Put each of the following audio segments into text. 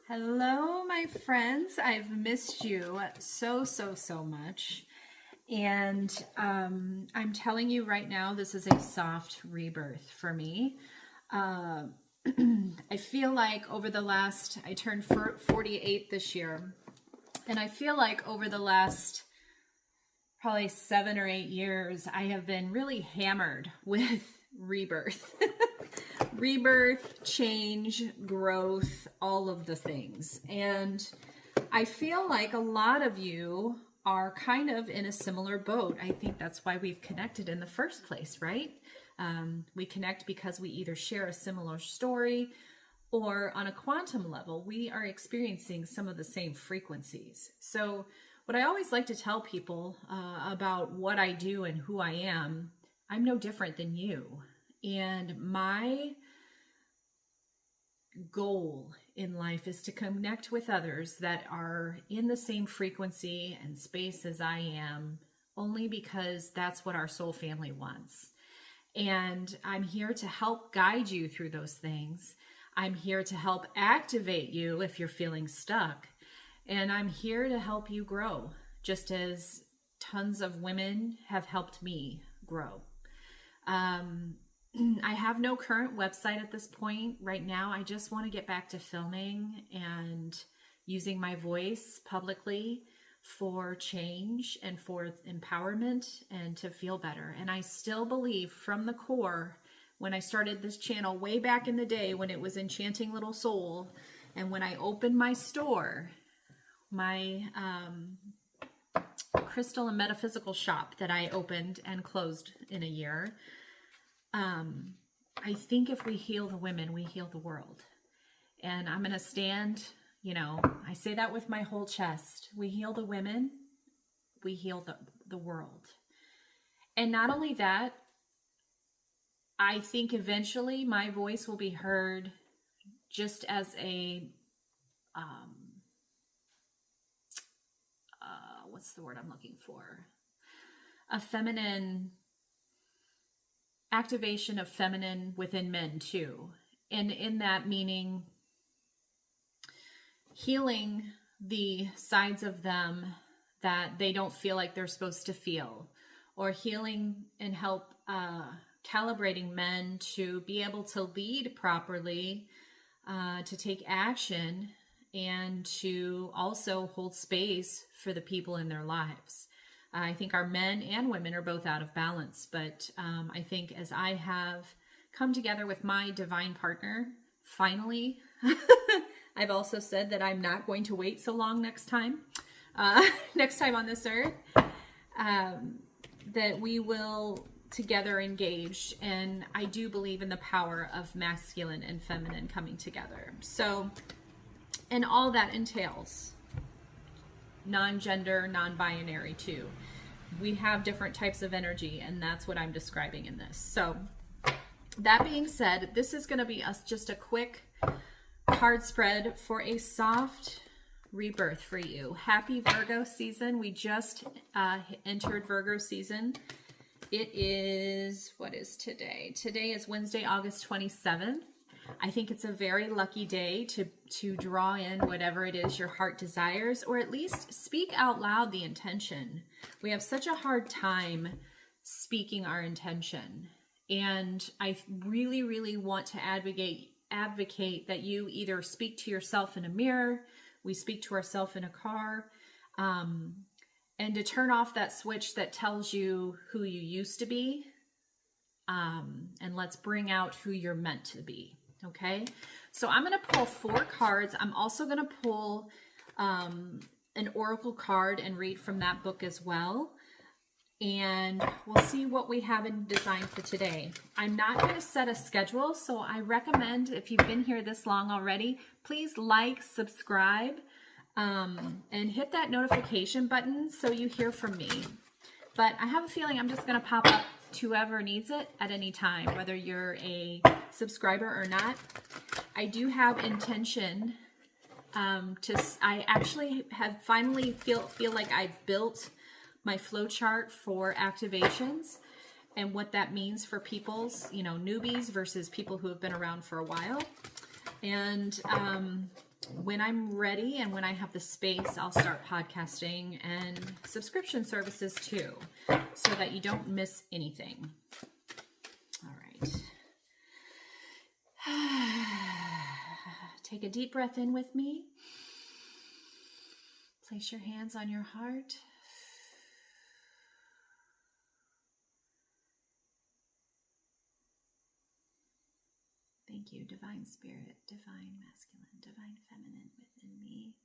Hello, my friends. I've missed you so much. And I'm telling you right now, this is a soft rebirth for me. Uh, I feel like over the last, I turned 48 this year. And I feel like over the last probably 7 or 8 years, I have been really hammered with rebirth. Rebirth, change, growth, all of the things. And I feel like a lot of you are kind of in a similar boat. I think that's why we've connected in the first place, right? We connect because we either share a similar story or on a quantum level, we are experiencing some of the same frequencies. So what I always like to tell people about what I do and who I am, I'm no different than you. And my goal in life is to connect with others that are in the same frequency and space as I am, only because that's what our soul family wants. And I'm here to help guide you through those things. I'm here to help activate you if you're feeling stuck. And I'm here to help you grow, just as tons of women have helped me grow. I have no current website at this point. Right now, I just want to get back to filming and using my voice publicly for change and for empowerment and to feel better. And I still believe from the core, when I started this channel way back in the day when it was Enchanting Little Soul, and when I opened my store, my crystal and metaphysical shop that I opened and closed in a year, I think if we heal the women, we heal the world. And I'm going to stand, I say that with my whole chest. We heal the women, we heal the world. And not only that, I think eventually my voice will be heard just as a, what's the word I'm looking for? A feminine activation of feminine within men too. And in that meaning, healing the sides of them that they don't feel like they're supposed to feel, or healing and help calibrating men to be able to lead properly, to take action, and to also hold space for the people in their lives. I think our men and women are both out of balance, but I think as I have come together with my divine partner, finally, I've also said that I'm not going to wait so long next time on this earth, that we will together engage. And I do believe in the power of masculine and feminine coming together. So, and all that entails non-gender, non-binary too. We have different types of energy, and that's what I'm describing in this. So that being said, this is going to be just a quick card spread for a soft rebirth for you. Happy Virgo season. We just entered Virgo season. It is, what is today? Today is Wednesday, August 27th. I think it's a very lucky day to draw in whatever it is your heart desires, or at least speak out loud the intention. We have such a hard time speaking our intention. And I really want to advocate that you either speak to yourself in a mirror, we speak to ourselves in a car, and to turn off that switch that tells you who you used to be, and let's bring out who you're meant to be. Okay, so I'm going to pull 4 cards. I'm also going to pull an oracle card and read from that book as well. And we'll see what we have in design for today. I'm not going to set a schedule, so I recommend, if you've been here this long already, please like, subscribe, and hit that notification button so you hear from me. But I have a feeling I'm just going to pop up to whoever needs it at any time, whether you're a subscriber or not. I do have intention I actually have finally feel like I've built my flow chart for activations and what that means for people's, newbies versus people who have been around for a while. And when I'm ready and when I have the space, I'll start podcasting and subscription services too, so that you don't miss anything. All right. Take a deep breath in with me. Place your hands on your heart. Thank you, Divine Spirit, Divine Masculine, Divine Feminine within me.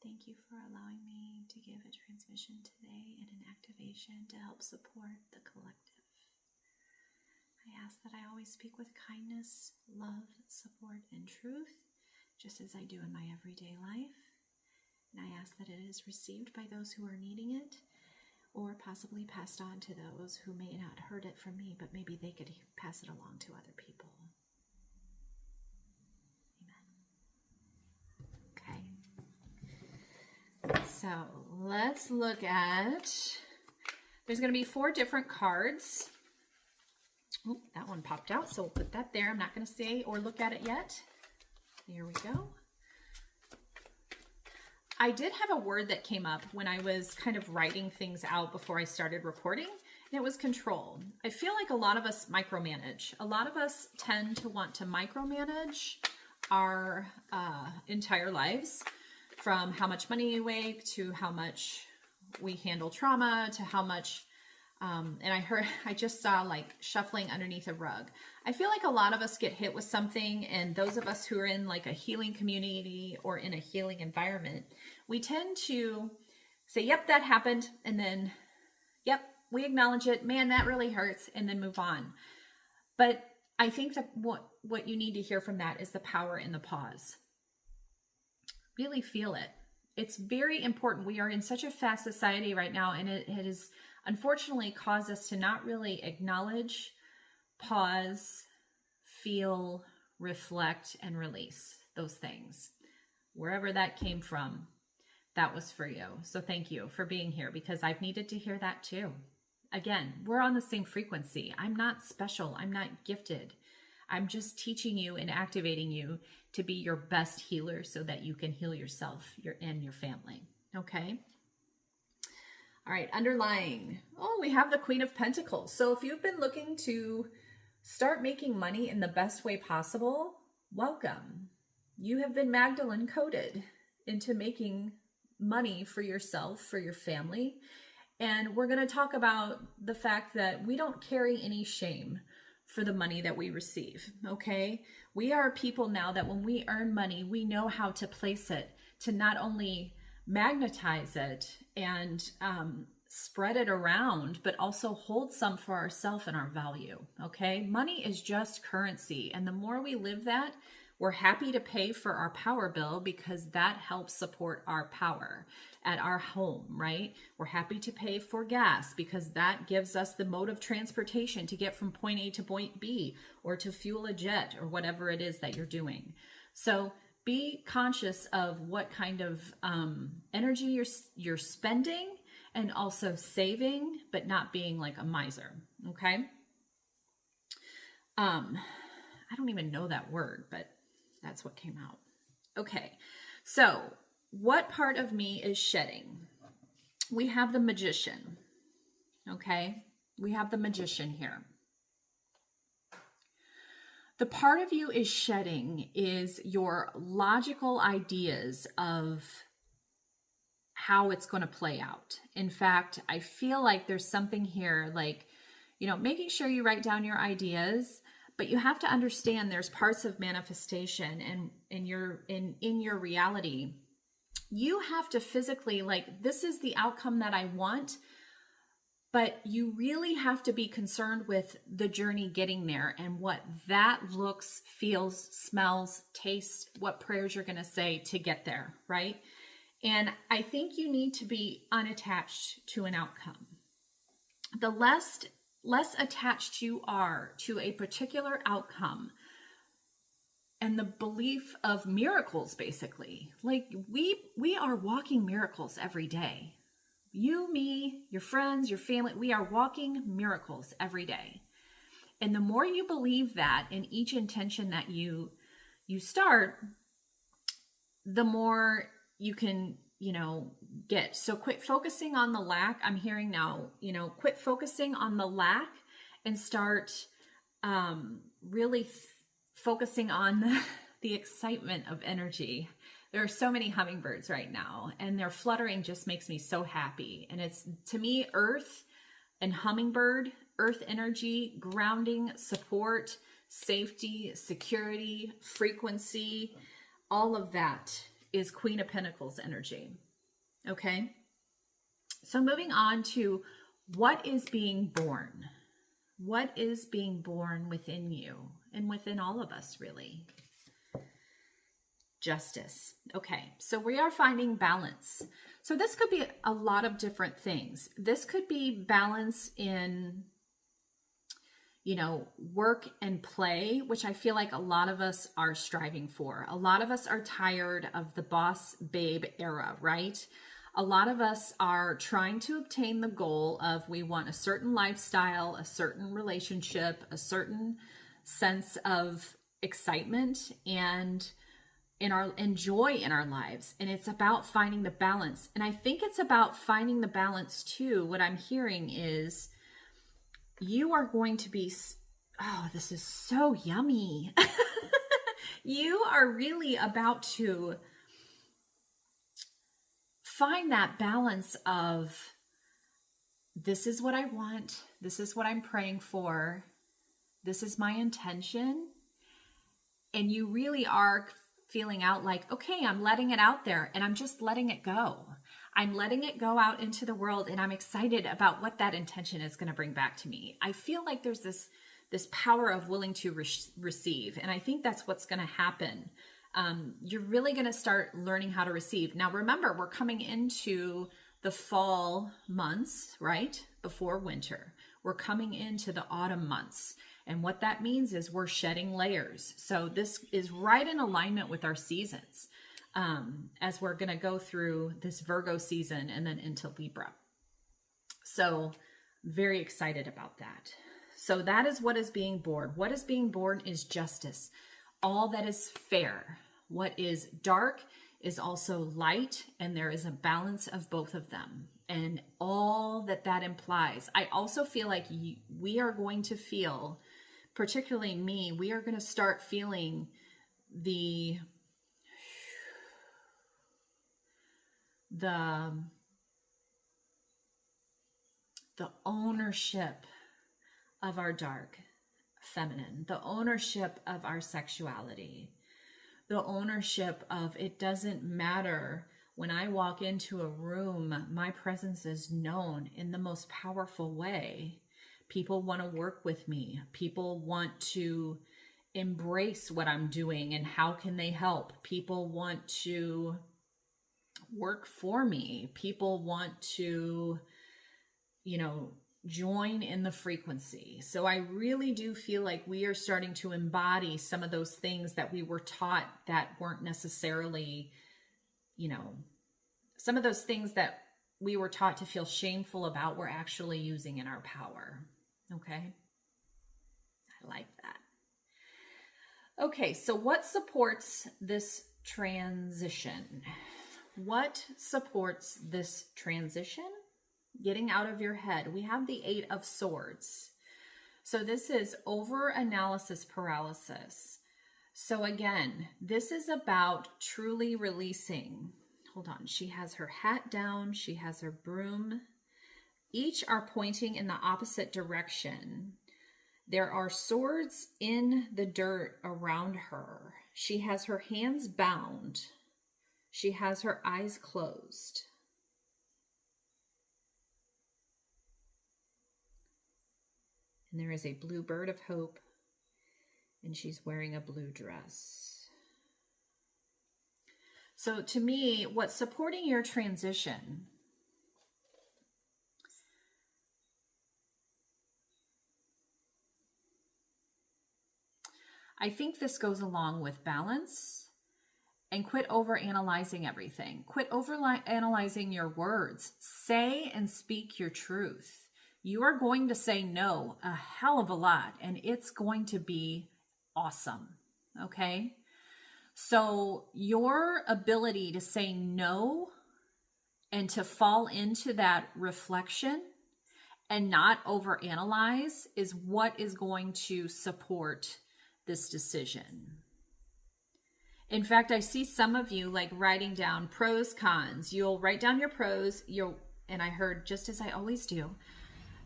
Thank you for allowing me to give a transmission today and an activation to help support the collective. I ask that I always speak with kindness, love, support, and truth, just as I do in my everyday life. And I ask that it is received by those who are needing it, or possibly passed on to those who may not heard it from me, but maybe they could pass it along to other people. So let's look at, there's going to be 4 different cards. Oh, that one popped out, so we'll put that there. I'm not going to say or look at it yet. Here we go. I did have a word that came up when I was kind of writing things out before I started recording, and it was control. I feel like a lot of us micromanage. A lot of us tend to want to micromanage our entire lives. From how much money we make to how much we handle trauma to how much, and I just saw like shuffling underneath a rug. I feel like a lot of us get hit with something, and those of us who are in like a healing community or in a healing environment, we tend to say, yep, that happened. And then, yep, we acknowledge it. Man, that really hurts. And then move on. But I think that what you need to hear from that is the power in the pause. Really feel it. It's very important. We are in such a fast society right now, and it has unfortunately caused us to not really acknowledge, pause, feel, reflect, and release those things. Wherever that came from, that was for you. So thank you for being here, because I've needed to hear that too. Again, we're on the same frequency. I'm not special. I'm not gifted. I'm just teaching you and activating you to be your best healer so that you can heal yourself and your family. Okay. All right. Underlying. Oh, we have the Queen of Pentacles. So if you've been looking to start making money in the best way possible, welcome. You have been Magdalene coded into making money for yourself, for your family. And we're going to talk about the fact that we don't carry any shame for the money that we receive, okay? We are people now that when we earn money, we know how to place it to not only magnetize it and spread it around, but also hold some for ourselves and our value, okay? Money is just currency, and the more we live that, we're happy to pay for our power bill because that helps support our power at our home, right? We're happy to pay for gas because that gives us the mode of transportation to get from point A to point B, or to fuel a jet, or whatever it is that you're doing. So be conscious of what kind of energy you're spending, and also saving, but not being like a miser, okay? I don't even know that word, but that's what came out. Okay, so what part of me is shedding? We have the Magician, okay? We have the Magician here. The part of you is shedding is your logical ideas of how it's going to play out. In fact, I feel like there's something here like, making sure you write down your ideas, but you have to understand there's parts of manifestation and in your reality. You have to physically, like, this is the outcome that I want, but you really have to be concerned with the journey getting there and what that looks, feels, smells, tastes, what prayers you're going to say to get there, right? And I think you need to be unattached to an outcome. The less attached you are to a particular outcome and the belief of miracles, basically, like we are walking miracles every day. You, me, your friends, your family, we are walking miracles every day. And the more you believe that in each intention that you start, the more you can, get. So quit focusing on the lack. I'm hearing now, quit focusing on the lack and start really focusing on the excitement of energy. There are so many hummingbirds right now, and their fluttering just makes me so happy. And it's, to me, earth and hummingbird, earth energy, grounding, support, safety, security, frequency, all of that is Queen of Pentacles energy. Okay? So moving on to what is being born. What is being born within you and within all of us, really? Justice. Okay, so we are finding balance. So this could be a lot of different things. This could be balance in, work and play, which I feel like a lot of us are striving for. A lot of us are tired of the boss babe era, right? A lot of us are trying to obtain the goal of, we want a certain lifestyle, a certain relationship, a certain sense of excitement and joy in our lives. And it's about finding the balance. And I think it's about finding the balance too. What I'm hearing is you are going to be, oh, this is so yummy. You are really about to find that balance of, this is what I want. This is what I'm praying for. This is my intention. And you really are feeling out like, okay, I'm letting it out there and I'm just letting it go. I'm letting it go out into the world, and I'm excited about what that intention is going to bring back to me. I feel like there's this power of willing to receive. And I think that's what's going to happen. You're really going to start learning how to receive. Now, remember, we're coming into the fall months, right? Before winter. We're coming into the autumn months. And what that means is we're shedding layers. So this is right in alignment with our seasons, as we're going to go through this Virgo season and then into Libra. So very excited about that. So that is what is being born. What is being born is justice. All that is fair. What is dark is also light, and there is a balance of both of them. And all that implies. I also feel like we are going to feel, particularly me, we are going to start feeling the ownership of our dark feminine, the ownership of our sexuality, the ownership of, it doesn't matter. When I walk into a room, my presence is known in the most powerful way. People want to work with me. People want to embrace what I'm doing and how can they help. People want to work for me. People want to, join in the frequency. So I really do feel like we are starting to embody some of those things that we were taught that weren't necessarily, some of those things that we were taught to feel shameful about, we're actually using in our power. Okay. I like that. Okay. So what supports this transition? What supports this transition? Getting out of your head. We have the 8 of Swords. So this is over-analysis paralysis. So again, this is about truly releasing. Hold on. She has her hat down. She has her broom. Each are pointing in the opposite direction. There are swords in the dirt around her. She has her hands bound. She has her eyes closed. And there is a blue bird of hope, and she's wearing a blue dress. So to me, what's supporting your transition I think this goes along with balance and quit over-analyzing everything. Quit over-analyzing your words. Say and speak your truth. You are going to say no a hell of a lot, and it's going to be awesome, okay? So your ability to say no and to fall into that reflection and not overanalyze is what is going to support this decision. In fact, I see some of you like writing down pros, cons. You'll write down your pros, and I heard, just as I always do,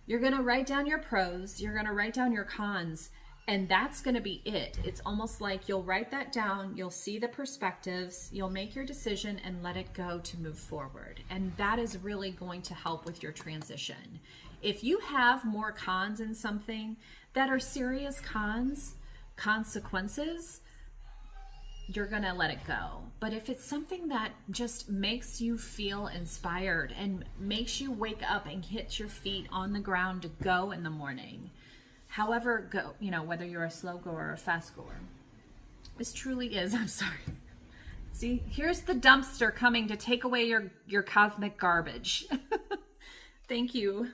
you're going to write down your pros, you're going to write down your cons, and that's going to be it. It's almost like you'll write that down, you'll see the perspectives, you'll make your decision and let it go to move forward. And that is really going to help with your transition. If you have more cons in something that are serious cons, consequences, you're going to let it go. But if it's something that just makes you feel inspired and makes you wake up and hit your feet on the ground to go in the morning, however go, whether you're a slow goer or a fast goer, this truly is, I'm sorry. See, here's the dumpster coming to take away your cosmic garbage. Thank you.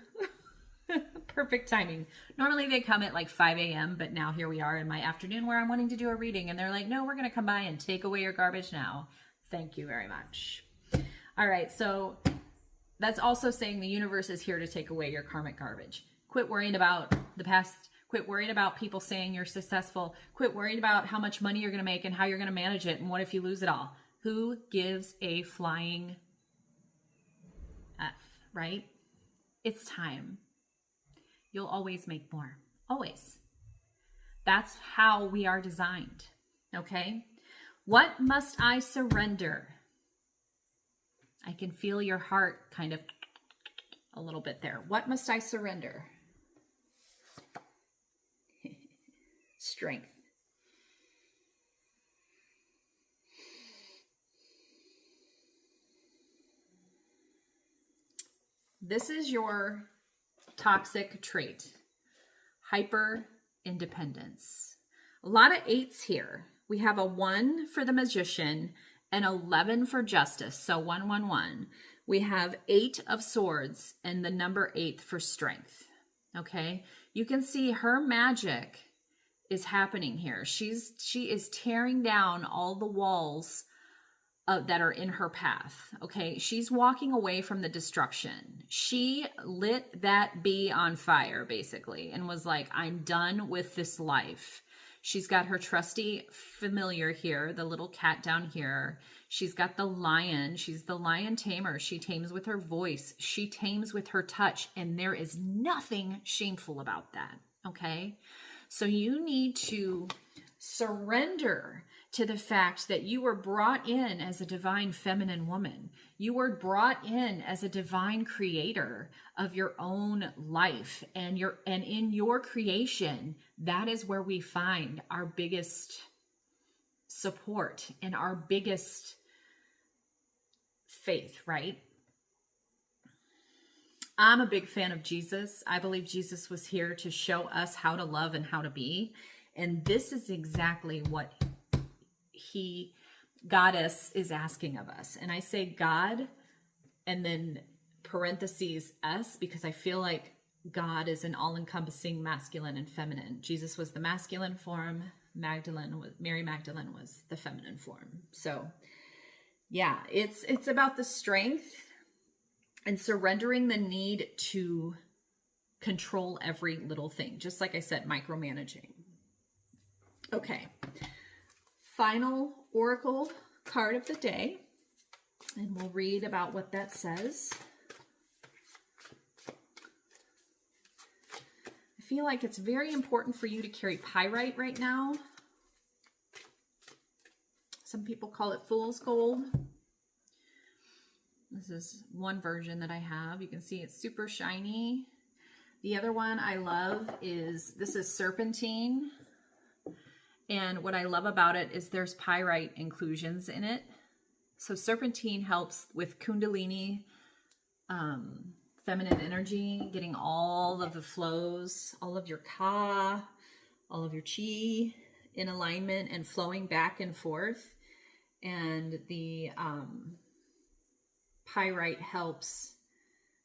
Perfect timing. Normally they come at like 5 a.m., but now here we are in my afternoon where I'm wanting to do a reading, and they're like, no, we're going to come by and take away your garbage now. Thank you very much. All right, so that's also saying the universe is here to take away your karmic garbage. Quit worrying about the past. Quit worrying about people saying you're successful. Quit worrying about how much money you're going to make and how you're going to manage it, and what if you lose it all. Who gives a flying F, right? It's time. You'll always make more. Always. That's how we are designed. Okay? What must I surrender? I can feel your heart kind of a little bit there. What must I surrender? Strength. This is your toxic trait, hyper independence. A lot of 8s here. We have a 1 for the Magician and 11 for Justice. So 1, 1, 1. We have 8 of Swords and the number 8 for Strength. Okay. You can see her magic is happening here. She is tearing down all the walls that are in her path. Okay. She's walking away from the destruction. She lit that bee on fire basically and was like, I'm done with this life. She's got her trusty familiar here, the little cat down here. She's got the lion. She's the lion tamer. She tames with her voice. She tames with her touch. And there is nothing shameful about that. Okay. So you need to surrender to the fact that you were brought in as a divine feminine woman. You were brought in as a divine creator of your own life, and in your creation, that is where we find our biggest support and our biggest faith, right? I'm a big fan of Jesus. I believe Jesus was here to show us how to love and how to be. And this is exactly what Goddess is asking of us. And I say God and then parentheses us because I feel like God is an all-encompassing masculine and feminine. Jesus was the masculine form. Mary Magdalene was the feminine form. So yeah, it's about the strength and surrendering the need to control every little thing. Just like I said, micromanaging. Okay. Final oracle card of the day, and we'll read about what that says. I feel like it's very important for you to carry pyrite right now. Some people call it fool's gold. This is one version that I have. You can see it's super shiny. The other one I love is, this is serpentine. And what I love about it is there's pyrite inclusions in it. So serpentine helps with Kundalini, feminine energy, getting all of the flows, all of your Ka, all of your Chi in alignment and flowing back and forth. And the pyrite helps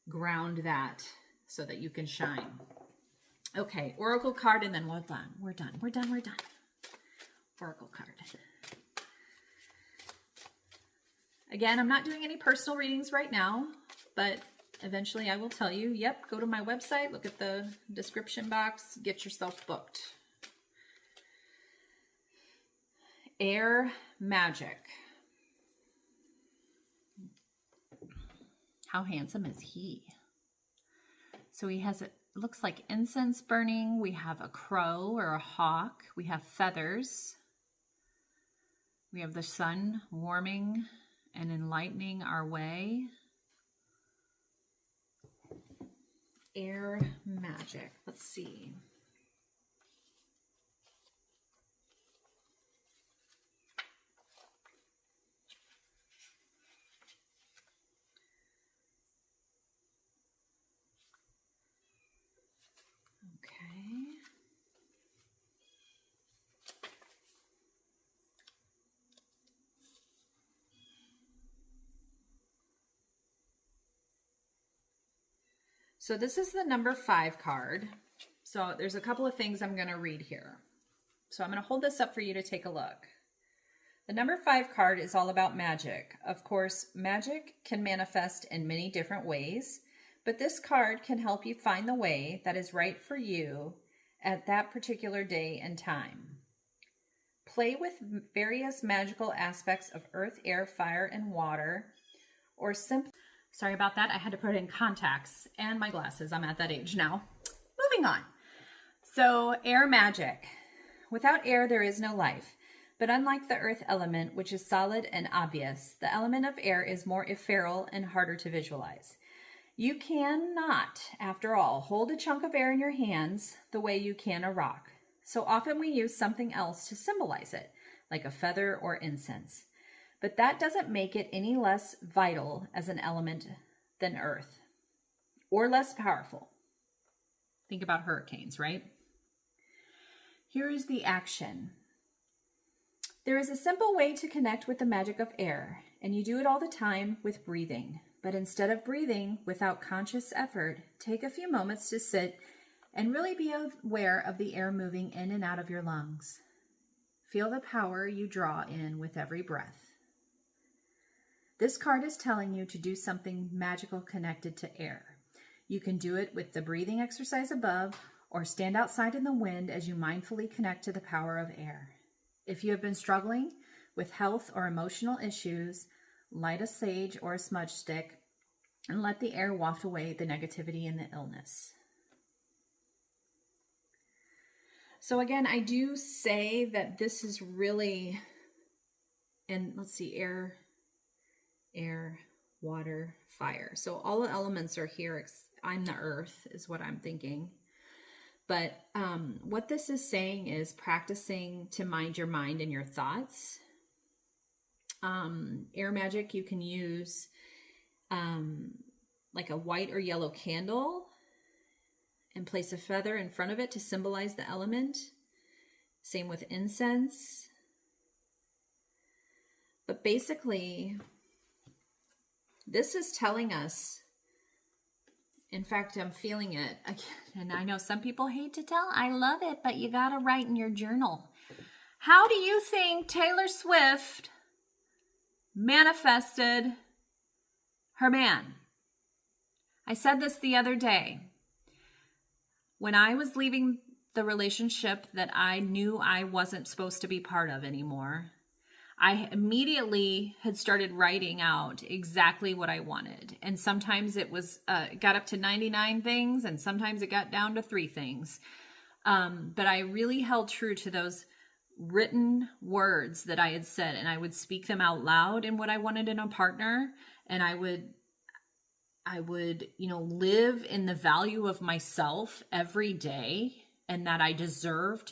ground that so that you can shine. Okay, oracle card, and then we're done. We're done. Oracle card. Again, I'm not doing any personal readings right now, but eventually I will tell you, yep, go to my website, look at the description box, get yourself booked. Air magic. How handsome is he? So he has, it looks like incense burning. We have a crow or a hawk. We have feathers. We have the sun warming and enlightening our way. Air magic. Let's see. Okay. So this is the number 5 card. So there's a couple of things I'm going to read here. So I'm going to hold this up for you to take a look. The number 5 card is all about magic. Of course, magic can manifest in many different ways, but this card can help you find the way that is right for you at that particular day and time. Play with various magical aspects of earth, air, fire, and water, or simply... Sorry about that. I had to put in contacts and my glasses. I'm at that age now. Moving on. So air magic. Without air, there is no life. But unlike the earth element, which is solid and obvious, the element of air is more ethereal and harder to visualize. You cannot, after all, hold a chunk of air in your hands the way you can a rock. So often we use something else to symbolize it, like a feather or incense. But that doesn't make it any less vital as an element than earth, or less powerful. Think about hurricanes, right? Here is the action. There is a simple way to connect with the magic of air, and you do it all the time with breathing. But instead of breathing without conscious effort, take a few moments to sit and really be aware of the air moving in and out of your lungs. Feel the power you draw in with every breath. This card is telling you to do something magical connected to air. You can do it with the breathing exercise above, or stand outside in the wind as you mindfully connect to the power of air. If you have been struggling with health or emotional issues, light a sage or a smudge stick and let the air waft away the negativity and the illness. So again, I do say that this is really, and let's see, air, water, fire. So all the elements are here. I'm the earth is what I'm thinking. But what this is saying is practicing to mind your mind and your thoughts. Air magic, you can use like a white or yellow candle and place a feather in front of it to symbolize the element. Same with incense. But basically, this is telling us, in fact, I'm feeling it. And I know some people hate to tell, I love it, but you got to write in your journal. How do you think Taylor Swift manifested her man? I said this the other day. When I was leaving the relationship that I knew I wasn't supposed to be part of anymore, I immediately had started writing out exactly what I wanted. And sometimes it was got up to 99 things, and sometimes it got down to 3 things. But I really held true to those written words that I had said, and I would speak them out loud in what I wanted in a partner. And I would, live in the value of myself every day and that I deserved.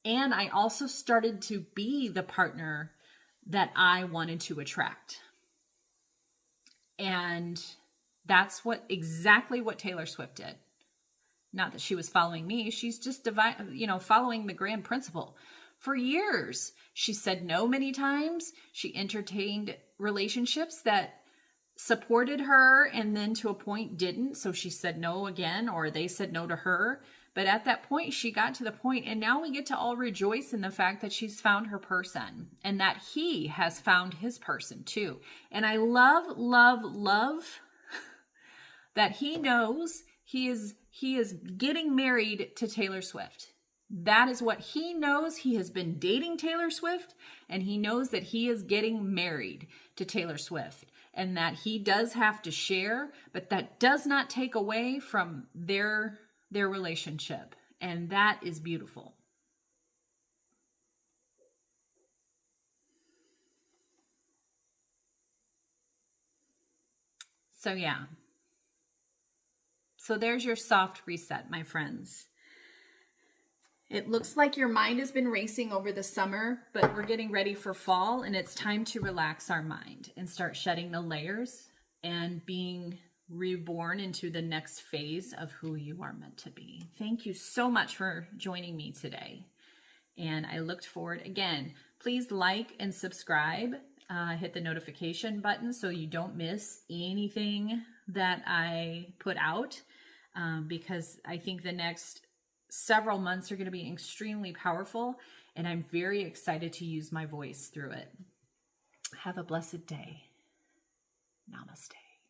And I also started to be the partner that I wanted to attract. And that's exactly what Taylor Swift did. Not that she was following me. She's just following the grand principle. For years, she said no many times. She entertained relationships that supported her and then to a point didn't. So she said no again, or they said no to her. But at that point, she got to the point, and now we get to all rejoice in the fact that she's found her person and that he has found his person too. And I love, love, love that he knows he is getting married to Taylor Swift. That is what he knows. He has been dating Taylor Swift, and he knows that he is getting married to Taylor Swift, and that he does have to share, but that does not take away from their relationship. And that is beautiful. So yeah. So there's your soft reset, my friends. It looks like your mind has been racing over the summer, but we're getting ready for fall, and it's time to relax our mind and start shedding the layers and being reborn into the next phase of who you are meant to be. Thank you so much for joining me today. And I looked forward, again, please like and subscribe, hit the notification button so you don't miss anything that I put out, because I think the next several months are going to be extremely powerful, and I'm very excited to use my voice through it. Have a blessed day. Namaste.